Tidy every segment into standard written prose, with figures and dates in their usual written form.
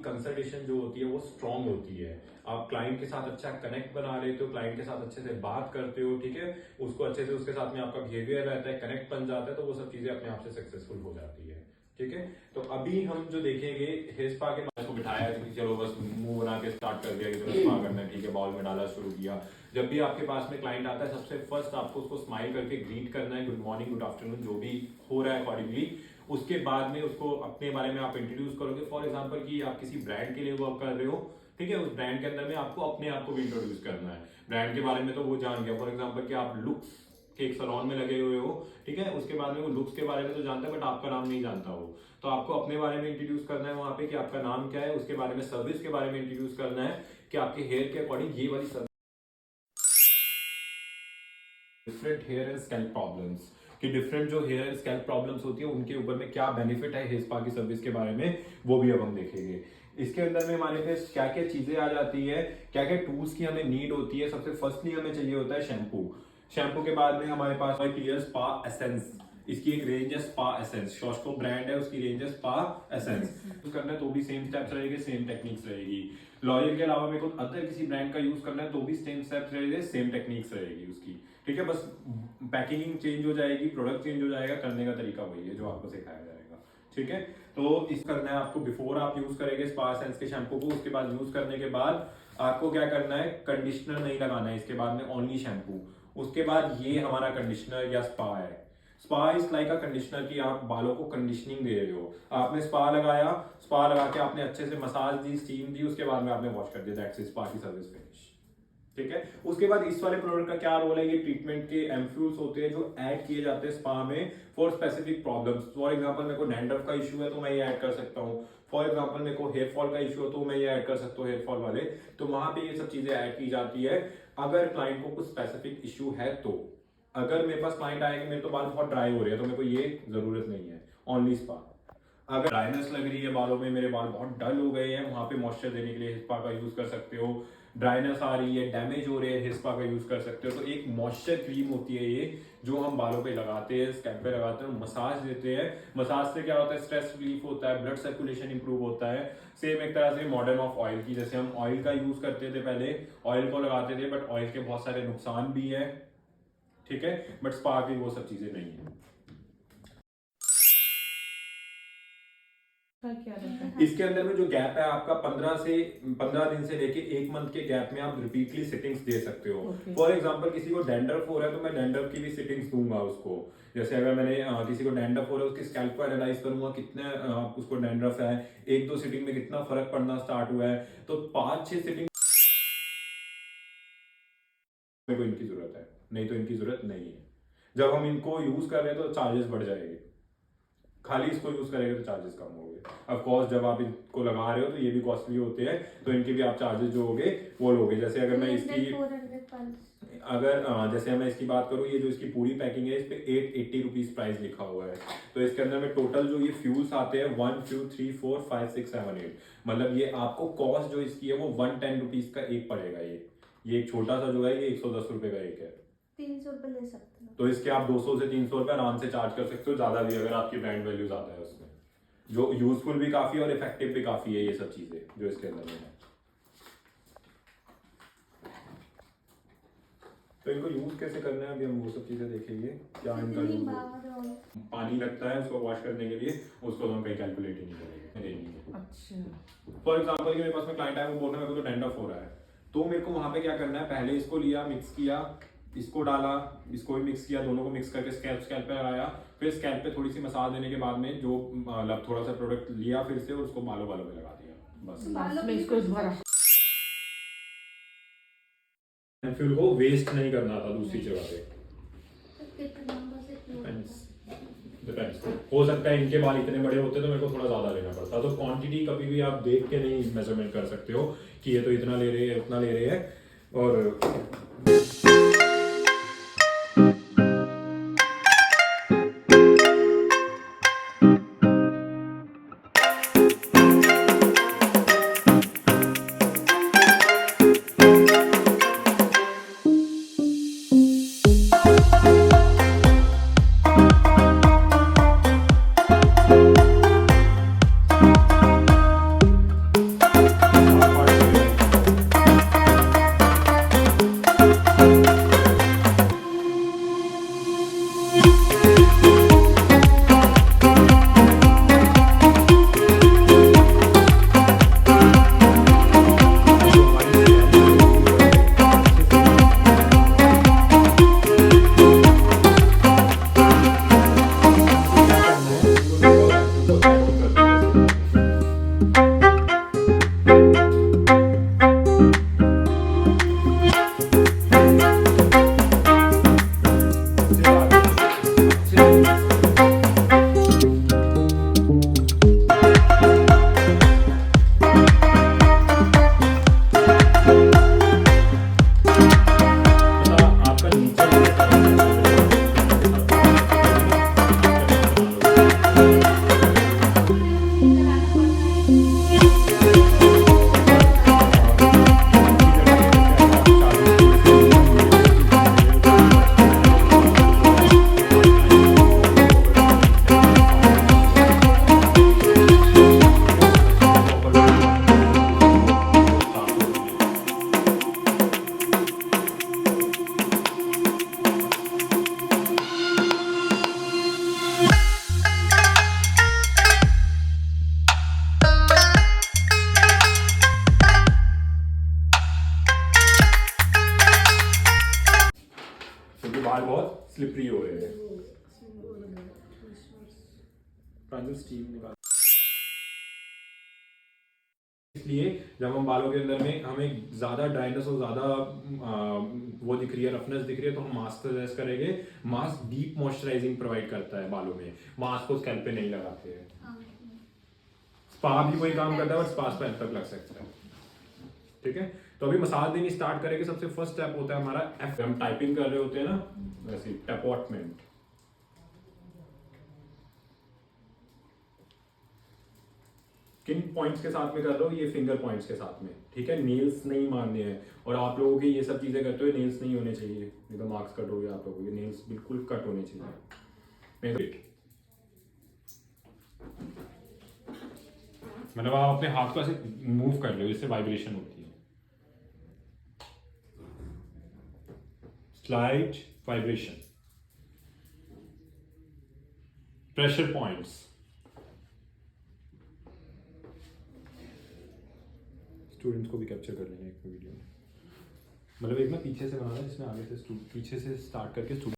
Consultation जो होती है वो स्ट्रांग होती है। आप क्लाइंट के साथ अच्छा कनेक्ट बना लेते हो, क्लाइंट के साथ अच्छे से बात करते हो, ठीक है, उसको अच्छे से उसके साथ में आपका बिहेवियर रहता है, कनेक्ट बन जाता है, तो वो सब चीजें अपने आप से सक्सेसफुल हो जाती है। ठीक है, तो अभी हम जो देखेंगे हेयर स्पा के बाद को बिठाया कि चलो बस मुंह बना के स्टार्ट कर दिया कि चलो स्पा करना है, ठीक है, बाउल में डाला, शुरू किया। जब भी आपके पास में क्लाइंट आता है, सबसे फर्स्ट आपको उसको स्माइल करके ग्रीट करना है, गुड मॉर्निंग, गुड आफ्टरनून, जो भी हो रहा है अकॉर्डिंगली। उसके बाद में उसको अपने बारे में आप इंट्रोड्यूस करोगे। फॉर एग्जाम्पल कि आप किसी ब्रांड के लिए वर्क कर रहे हो, ठीक है, उस ब्रांड के अंदर में आपको अपने आप को भी इंट्रोड्यूस करना है। ब्रांड के बारे में तो वो जान गया, फॉर एग्जाम्पल कि आप लुक्स के एक सलॉन में लगे हुए हो, ठीक है, उसके बाद में वो लुक्स के बारे में तो जानता है बट आपका नाम नहीं जानता हो, तो आपको अपने बारे में इंट्रोड्यूस करना है वहां पे कि आपका नाम क्या है, उसके बारे में, सर्विस के बारे में इंट्रोड्यूस करना है कि आपके हेयर के अकॉर्डिंग ये वाली service, different hair and scalp problems, कि डिफरेंट जो हेयर एंड स्कैल्प प्रॉब्लम्स होती है उनके ऊपर में क्या बेनिफिट है हेयर स्पा की सर्विस के बारे में, वो भी अब हम देखेंगे। इसके अंदर में हमारे पास क्या क्या चीजें आ जाती है, क्या क्या टूल्स की हमें नीड होती है। सबसे फर्स्टली हमें चाहिए होता है शैम्पू। शैम्पू के बाद में हमारे पास क्लियर स्पा एसेंस, इसकी एक रेंज है स्पा एसेंस, शॉस्को ब्रांड है, उसकी रेंज है स्पा एसेंस। यूज करना है तो भी सेम स्टेप्स रहेंगे, सेम टेक्निक्स रहेगी। लॉरियल के अलावा मेरे को अदर किसी ब्रांड का यूज करना है तो भी सेम स्टेप्स रहेंगे, सेम टेक्निक्स रहेगी उसकी, ठीक है, बस पैकेजिंग चेंज हो जाएगी, प्रोडक्ट चेंज हो जाएगा, करने का तरीका वही है जो आपको सिखाया जाएगा, ठीक है। तो इस करना है आपको बिफोर आप यूज करेंगे स्पा एसेंस के शैम्पू को। उसके बाद यूज करने के बाद आपको क्या करना है, कंडीशनर नहीं लगाना है इसके बाद में, ओनली शैम्पू। उसके बाद ये हमारा कंडीशनर या स्पा है। Spa is like a conditioner, की आप बालों को कंडीशनिंग दे रहे हो। आपने स्पा लगाया, स्पा लगा के आपने अच्छे से मसाज दी, स्टीम दी, उसके बाद में आपने वॉश कर दिया, दैट्स इट, स्पा की सर्विस फिनिश, ठीक है। उसके बाद इस वाले प्रोडक्ट का क्या रोल है, ये ट्रीटमेंट के एम्फ्यूल्स होते हैं जो ऐड किए जाते हैं स्पा में for specific problems. For example मेरे को डैंड्रफ का इशू है तो मैं ये ऐड कर सकता हूँ। फॉर एग्जांपल मेरे को हेयर फॉल का इशू है तो मैं ये ऐड कर सकता हूँ, हेयर फॉल वाले, तो वहां पे ये सब चीजें ऐड की जाती है अगर क्लाइंट को कुछ स्पेसिफिक इशू है तो। अगर मेरे पास क्लाइंट आएगा मेरे तो बाल बहुत ड्राई हो रहे हैं तो मेरे को ये जरूरत नहीं है, ओनली स्पा। अगर ड्राइनेस लग रही है बालों में, मेरे बाल बहुत डल हो गए हैं, वहां पे मॉइस्चर देने के लिए स्पा का यूज कर सकते हो। ड्राइनेस आ रही है, डैमेज हो रहे हैं, स्पा का यूज कर सकते हो। तो एक मॉइस्चर क्रीम होती है ये, जो हम बालों पे लगाते हैं, स्कैल्प पे लगाते हैं, मसाज देते हैं। मसाज से क्या होता है, स्ट्रेस रिलीफ होता है, ब्लड सर्कुलेशन इंप्रूव होता है। सेम एक तरह से मॉडर्न ऑफ ऑयल की, जैसे हम ऑयल का यूज करते थे पहले, ऑयल को लगाते थे, बट ऑयल के बहुत सारे नुकसान भी है, ठीक है, बट स्पा की वो सब चीजें नहीं है। इसके अंदर में जो गैप है आपका 15 दिन से लेके 1 मंथ के गैप में आप रिपीटली सिटिंग्स दे सकते हो। फॉर एग्जांपल किसी को डैंड्रफ हो रहा है तो मैं डैंड्रफ की भी सिटिंग्स दूंगा उसको। जैसे अगर मैंने किसी को डैंड्रफ हो रहा है, उसके स्कैल्प को एनालाइज करूंगा कितने उसको डैंड्रफ है, 1-2 सिटिंग में कितना फर्क पड़ना स्टार्ट हुआ है, तो 5-6 सिटिंग मेरे को इनकी जरूरत है, नहीं तो इनकी जरूरत नहीं है। जब हम इनको यूज कर रहे हैं तो चार्जेस बढ़ जाएंगे, खाली इसको यूज करेंगे तो चार्जेस कम होंगे। ऑफ कोर्स जब आप इनको लगा रहे हो तो ये भी कॉस्टली होते हैं, तो इनके भी आप चार्जेस जो होंगे वो लोगे। जैसे अगर मैं इसकी जैसे मैं इसकी बात करूँ, ये जो इसकी पूरी पैकिंग है इस पे 880 रुपीज प्राइस लिखा हुआ है। तो इसके अंदर में टोटल जो ये फ्यूल्स आते हैं 1 2 3 4 5 6 7 8, मतलब ये आपको कॉस्ट जो इसकी है वो 110 रुपीज का एक पड़ेगा। ये एक छोटा सा जो है ये 110 रुपए का एक है, 300 रुपए ले सकते हो, तो इसके आप 200 से 300 रुपए आराम से चार्ज कर सकते हो, ज्यादा भी अगर आपकी ब्रांड वैल्यू ज्यादा है उसमें, जो यूजफुल भी काफी और इफेक्टिव भी काफी है ये सब चीजें जो इसके अंदर में है। तो इनको यूज कैसे करना है अभी हम वो सब चीजें देखेंगे। क्या इनका यूज, पानी लगता है उसको वॉश करने के लिए, उसको तो हम कहीं कैलकुलेट ही नहीं करेंगे। अच्छा, फॉर एग्जाम्पल मेरे पास में क्लाइंट है, वो बोल रहा है मेरे को तो डैंड्रफ हो रहा है, तो मेरे को वहां पे क्या करना है, पहले इसको लिया, मिक्स किया, इसको डाला, इसको भी मिक्स किया, दोनों को मिक्स करके स्कैल्प पे लगाया, फिर स्कैल्प पे थोड़ी सी मसाज देने के बाद में जो मतलब थोड़ा सा प्रोडक्ट लिया फिर से और उसको बालों पे लगा दिया, बस। में इसको दोबारा फ्यूल को वेस्ट नहीं करना था दूसरी जगह पे। डिपेंड्स, हो सकता है इनके बाल इतने बड़े होते तो मेरे को थोड़ा ज्यादा लेना पड़ता, तो क्वांटिटी कभी भी आप देख के नहीं मेजरमेंट कर सकते हो कि ये तो इतना ले रहे हैं उतना ले रहे हैं। और बाल बहुत स्लिपरी हो रहे हैं। प्रांजल स्टीम निकाल। इसलिए जब हम बालों के अंदर में हमें ज्यादा ड्राइनेस और ज्यादा वो दिख रही है, रफनेस दिख रही है, तो हम मास्क सजेस्ट करेंगे। मास्क डीप मॉइस्चराइजिंग प्रोवाइड करता है बालों में, मास्क को स्कैल्प पे नहीं लगाते हैं। स्पा भी वही काम करता है बट स्पा पे तक लग सकता है। ठीक है, तो अभी मसाज देनी स्टार्ट करेंगे। सबसे फर्स्ट स्टेप होता है हमारा एफ। हम टाइपिंग कर रहे होते हैं ना, वैसे टैपॉटमेंट। किन पॉइंट्स के साथ में कर रहे हो? ये फिंगर पॉइंट्स के साथ में। ठीक है, नेल्स नहीं मारने हैं। और आप लोगों के ये सब चीजें करते हुए नेल्स नहीं होने चाहिए, नहीं तो मार्क्स कट हो गया आप लोगों के। नेल्स बिल्कुल कट होने चाहिए। मतलब आप अपने हाथ को ऐसे मूव कर रहे हो, इससे वाइब्रेशन होती है, slide vibration. Pressure points, students को भी कैप्चर कर लेंगे एक वीडियो में। मतलब एक ना पीछे से बनाना है जिसमें आगे से पीछे से स्टार्ट करके स्टूडेंट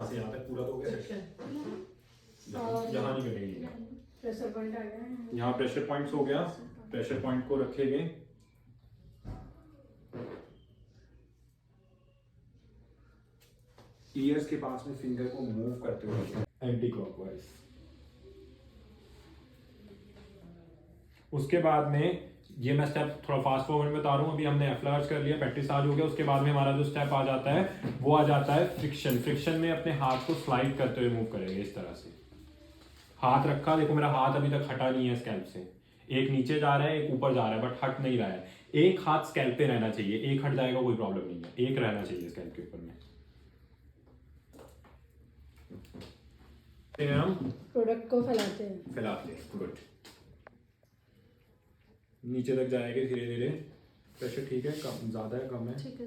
से यहाँ तक पूरा तो हो गया। यहाँ नहीं करेंगे, प्रेशर पॉइंट आ गया है। यहाँ प्रेशर पॉइंट्स हो गया। प्रेशर पॉइंट को रखेंगे, ईयर्स के पास में फिंगर को मूव करते हुए एंटी क्लॉकवाइज। उसके बाद में ये मैं स्टेप थोड़ा फास्ट फॉरवर्ड में बता रहा हूँ। अभी हमने एफ्लार्ज कर लिया, पेट्रिसाज हो गया। उसके बाद में हमारा जो स्टेप आ जाता है वो आ जाता है फ्रिक्शन। फ्रिक्शन में अपने हाथ को स्लाइड करते हुए मूव करेंगे इस तरह से। हाथ रखा, देखो मेरा हाथ अभी तक हटा नहीं है स्कैल्प से। एक नीचे जा रहा है, एक ऊपर जा रहा है, बट हट नहीं रहा है। एक हाथ स्कैल्प पे रहना चाहिए, एक हट जाएगा कोई प्रॉब्लम नहीं है, एक रहना चाहिए स्कैल्प के ऊपर में। हम प्रोडक्ट को फैलाते हैं। गुड, नीचे तक जाएंगे धीरे धीरे। प्रेशर ठीक है, कम ज्यादा है कम है? ठीक है।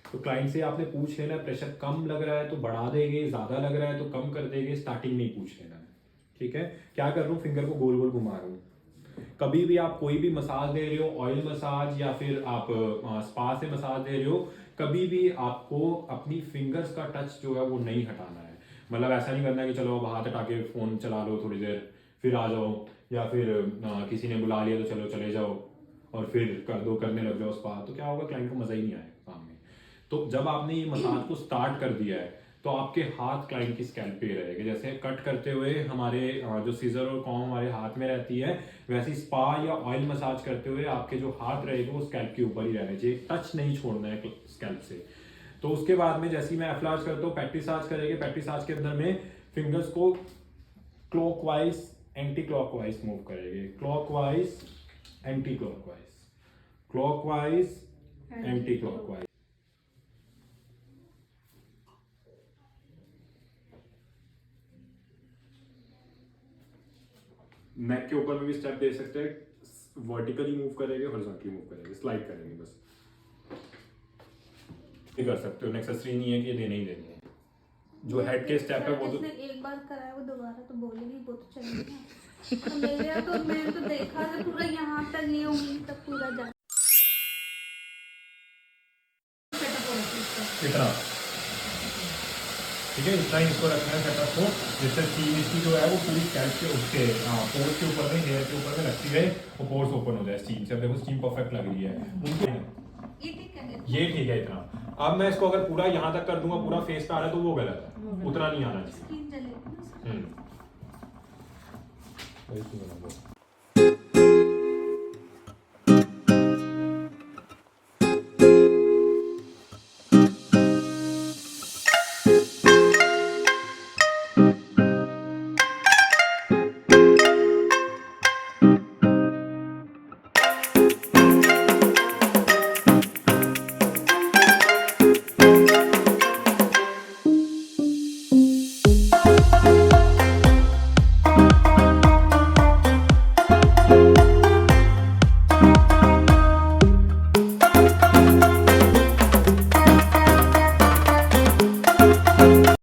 तो क्लाइंट से आपने पूछ लेना, प्रेशर कम लग रहा है तो बढ़ा देंगे, ज्यादा लग रहा है तो कम कर देंगे। स्टार्टिंग में ही पूछ लेना है। ठीक है, क्या कर रहा हूँ, फिंगर को गोल गोल घुमा रहा हूँ। कभी भी आप कोई भी मसाज दे रहे हो, ऑयल मसाज या फिर आप स्पा से मसाज दे रहे हो, कभी भी आपको अपनी फिंगर्स का टच जो है वो नहीं हटाना है। मतलब ऐसा नहीं करना है कि चलो अब हाथ हटा के फोन चला लो थोड़ी देर फिर आ जाओ, या फिर किसी ने बुला लिया तो चलो चले जाओ और फिर कर दो, करने लग जाओ स्पा। तो क्या होगा, क्लाइंट को मजा ही नहीं आएगा काम में। तो जब आपने ये मसाज को स्टार्ट कर दिया है तो आपके हाथ क्लाइंट की स्कैल्प पे रहेंगे। जैसे कट करते हुए हमारे जो सीजर और कॉम हमारे हाथ में रहती है, वैसे स्पा या ऑयल मसाज करते हुए आपके जो हाथ रहेगा वो स्कैल्प के ऊपर ही रहने चाहिए, टच नहीं छोड़ना है स्कैल्प से। तो उसके बाद में जैसे ही मैं एफ्लार्ज करता हूँ, पेट्रिसाज करेंगे। पेट्रिसाज के अंदर में फिंगर्स को क्लॉकवाइज एंटी क्लॉकवाइज मूव करेंगे। Clockwise anti clockwise, clockwise anti clockwise. Neck के ऊपर में भी स्टेप दे सकते हैं। वर्टिकली मूव करेंगे, हॉरिजॉन्टली मूव करेंगे, स्लाइड करेंगे बस। ये कर सकते हो, नेसेसरी नहीं है कि ये देने ही देने हैं। जो हेड के स्टेप है वो तो एक बार कराया, वो दोबारा तो बोलेगी, वो तो चलेगी। तो मेरे तो मैंने तो देखा था पूरा यहाँ तक, ये उंगली तक पूरा जा इतना। ठीक है, इतना ही इसको रखना है सेटअप को, जिससे स्टीम इसकी जो है वो पूरी स्कैल्प के उसके पोर्स के ऊपर में, हेयर के ऊपर में लगती है, वो पोर्स ओपन हो जाए स्टीम से। अब देखो स्टीम परफेक्ट लग रही है उनके। ये ठीक है इतना। अब मैं इसको अगर पूरा यहाँ तक कर दूंगा, पूरा फेस पे आ रहा है तो वो गलत है, उतना नहीं आना चाहिए।